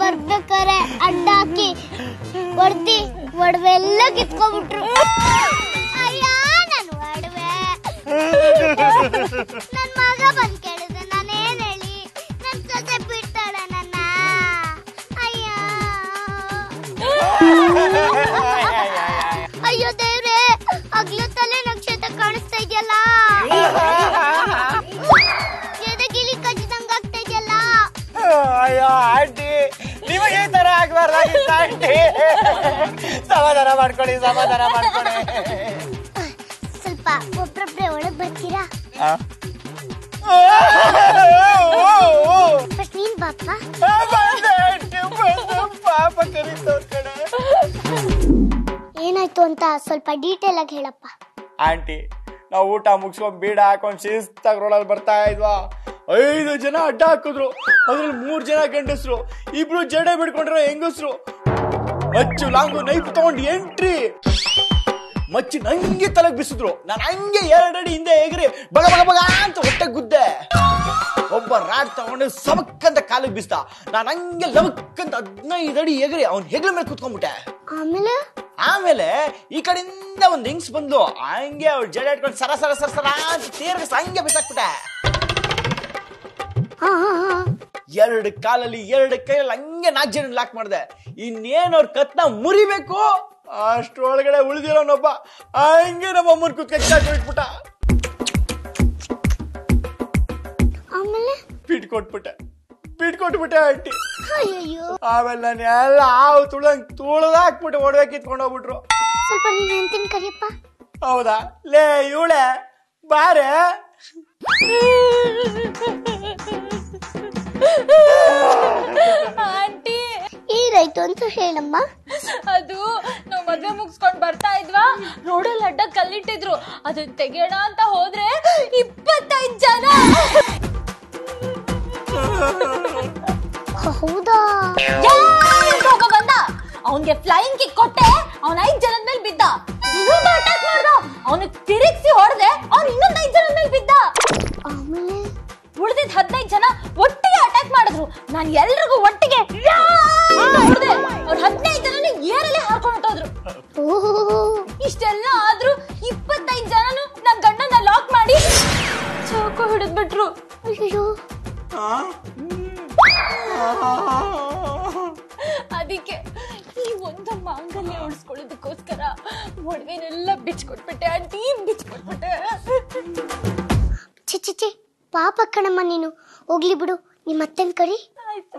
ಬರ್ಬೇಕಾರೆ ಅಡ್ಡ ಹಾಕಿ ಹೊಡ್ದಿ ಒಡವೆ ಎಲ್ಲ ಕಿತ್ಕೊಂಡ್ಬಿಟ್ರು. ಅಯ್ಯ ನನ್ ಒಡವೆ. ನನ್ ಮಗ ಬಂದ್ ಕೇಳಿದೆ, ನಾನೇನ್ ಹೇಳಿ? ನನ್ ಸೊಸೆ ಬಿಡ್ತಾಳೆ ನನ್ನ. ಅಯ್ಯ ಅಯ್ಯೋ ದೇವ್ರೆ, ಹಗ್ಲು ತಲೆ ನಕ್ಷತ್ರ ಕಾಣಿಸ್ತಾ ಇದೆಯಲ್ಲ, ಎದೆಗಿಲಿ ಕಚ್ಚಿದಂಗ ಆಗ್ತಾ ಇದೆಯಲ್ಲ. ಅಯ್ಯೋ ಆಂಟಿ, ನಿಮಗೆ ಈ ತರ ಆಗ್ಬಾರ್ದಾಗಿತ್ತ ಆಂಟಿ. ಸಮಾಧಾನ ಮಾಡ್ಕೊಳ್ಳಿ, ಸಮಾಧಾನ ಮಾಡ್ಕೊಳ್ಳಿ. ಸ್ವಲ್ಪ ಒಬ್ರೊಬ್ರೆ ಒಳಗ್ ಬರ್ತೀರಾ? ಫಸ್ಟ್ ನೀನ್ ಬಾಪ. ಪಾಪ ಕರೀತವ್ರ ಕಡೆ. ಏನಾಯ್ತು ಅಂತ ಸ್ವಲ್ಪ ಡೀಟೇಲ್ ಆಗಿ ಹೇಳಪ್ಪ. ಆಂಟಿ, ನಾವು ಊಟ ಮುಗಿಸ್ಕೊಂಡ್ ಬೀಡ ಹಾಕೊಂಡ್ ಶಿಸ್ತಾಗಿ ರೋಡಲ್ಲಿ ಬರ್ತಾ ಇದ್ವಾ, 5 ಜನ ಅಡ್ಡ ಹಾಕಿದ್ರು. ಅದ್ರಲ್ಲಿ 3 ಜನ ಗಂಡಸ್ರು, 2 ಜಡೆ ಬಿಡ್ಕೊಂಡಿರೋ ಹೆಂಗಸ್ರು. ಮಚ್ಚು ಲಾಂಗು ನೈಫ್ ತಗೊಂಡು ಎಂಟ್ರಿ. ಮಚ್ಚಿ ನಂಗೆ ತಲೆಗೆ ಬಿಸಿದ್ರು. ನಾನು ಹಂಗೆ 2 ಅಡಿ ಹಿಂದೆ ಎಗರಿ ಬಗ ಬಗ ಬಗ ಅಂತ ಹೊಟ್ಟೆ ಗುದ್ದೆ. ಒಬ್ಬ ರಾಡ್ ತಗೊಂಡು ಸಬಕ್ಕಂತ ಕಾಲಿಗೆ ಬಿಸ್ತ. ನಾನು ಹಂಗೆ ಲವಕ್ಕಂತ 15 ಅಡಿ ಎಗರಿ ಅವ್ನ ಹೆಗಲ ಮೇಲೆ ಕುತ್ಕೊಂಡ್ಬಿಟ್ಟೆ. ಆಮೇಲೆ ಈ ಕಡೆಯಿಂದ ಒಂದ್ ಹಿಂಗ್ಸ್ ಬಂದು ಹಂಗೆ ಅವ್ಳು ಜಡೆ ಇಟ್ಕೊಂಡು ಸರ ಸರ ಸರ ಸರ ಅಂತ ತೀರ್ಗಸ್ ಹಂಗೆ ಬಿಸಾಕ್ಬಿಟ್ಟೆ. 2 ಕಾಲಲ್ಲಿ 2 ಕೈಯಲ್ಲಿ ಹಂಗೆ 4 ಜನ ಲಾಕ್ ಮಾಡಿದೆ. ಇನ್ನೇನ್ ಅವ್ರ ಕತ್ನ ಮುರಿಬೇಕು ಅಷ್ಟ್ರೊಳಗಡೆ ಉಳಿದಿರೋನೊಬ್ಬ ಹಂಗೆ ನಮ್ಮ ಅಮ್ಮನ ಕುತ್ಕೊಂಡ್ಬಿಟ್ಟ. Feet ಕೊಟ್ಬಿಟ್ಟೆ aunty. ಆಮೇಲೆ ನಾನು ಎಲ್ಲ ಹಾವು ತುಳದಾಕ್ಬಿಟ್ಟು ಒಡವೆ ಕಿತ್ಕೊಂಡು ಹೋಗ್ಬಿಟ್ರು. ಸ್ವಲ್ಪ ನೀನ್ ಹೆಂಡ್ತಿನ ಕರಿಯಪ್ಪ. ಹೌದಾ? ಲೇ ಇವಳೆ ಬಾರೆ. ಆಂಟಿ ಏನಾಯ್ತು ಅಂತ ಹೇಳಮ್ಮ. ಅದು ನಾವ್ ಮದ್ವೆ ಮುಗಿಸ್ಕೊಂಡ್ ಬರ್ತಾ ಇದ್ವಾ, ರೋಡಲ್ಲಿ ಅಡ್ಡ ಕಲ್ಲಿಟ್ಟಿದ್ರು. ಅದನ್ನ ತೆಗೆಯೋಣ ಅಂತ ಹೋದ್ರೆ 25 ಜನ. ಹೌದಾ? ಬಂದ ಅವನ್ಗೆ ಫ್ಲೈಯಿಂಗ್ ಕಿಕ್ ಕೊಟ್ಟೆ, ಅವ್ನ 5 ಜನದ ಮೇಲೆ ಬಿದ್ದ. ಇನ್ನೊಂದು ಅಟ್ಯಾಕ್ ಮಾಡ್ದ, ಅವನಿಗೆ ತಿರುಗಿಸಿ ಹೊಡೆದೆ, ಅವ್ನು ಇನ್ನೊಂದು 5 ಜನದ ಮೇಲೆ ಬಿದ್ದ. ಆಮೇಲೆ ಉಳಿದಿದ್ 15 ಜನ ಒಟ್ಟಿಗೆ ಅಟ್ಯಾಕ್ ಮಾಡಿದ್ರು. ನಾನು ಎಲ್ರಿಗೂ ಒಟ್ಟಿಗೆ ಹೊಡೆದೆ. ಅವ್ರು 15 ಜನನು ಏರಲ್ಲಿ ಹಾಕೊಂಡು ಹೋದ್ರು. ಇಷ್ಟೆಲ್ಲ ಆದ್ರೂ 25 ಜನನು ನನ್ ಗಂಡನ ಲಾಕ್ ಮಾಡಿ ಚಾಕು ಹಿಡಿದ್ಬಿಟ್ರು. ಅಯ್ಯೋ, ಅದಕ್ಕೆ ಈ ಒಂದು ಮಾಂಗಲ್ಯ ಉಳಿಸ್ಕೊಳ್ಳೋದಕ್ಕೋಸ್ಕರ ಒಡವೆನೆಲ್ಲ ಬಿಚ್ಕೊಟ್ಬಿಟ್ಟೆ ಆಂಟಿ, ಬಿಚ್ಕೊಟ್ಬಿಟ್ಟೆ. ಚಿಚ್ಚಿ ಪಾಪ ಕಣಮ್ಮ ನೀನು. ಹೋಗ್ಲಿ ಬಿಡು, ನಿಮ್ಮ ಅತ್ತೆನ್ ಕರಿ. ಆಯ್ತು.